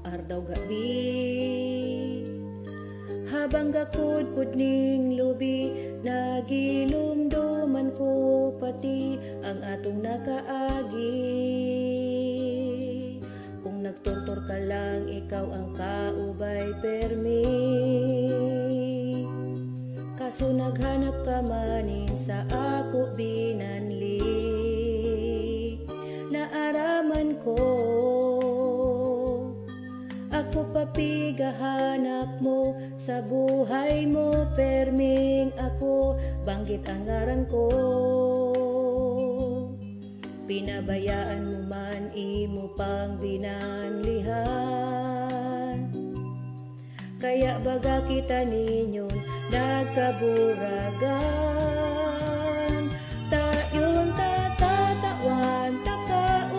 ardaw gabi. Habang gakudkod ning lubi, nagilumduman ko pati ang atong nakaagi. Kung nagturtor ka lang, ikaw ang kaubay permi. Kaso naghanap ka manin sa ako binanli. Naaraman ko, ako papigahanap mo sa buhay mo, perming ako banggit ang ngaran ko. Pinabayaan mo man, imo pang binanlihan. Kaya baga kita ninyon nagkaburagan.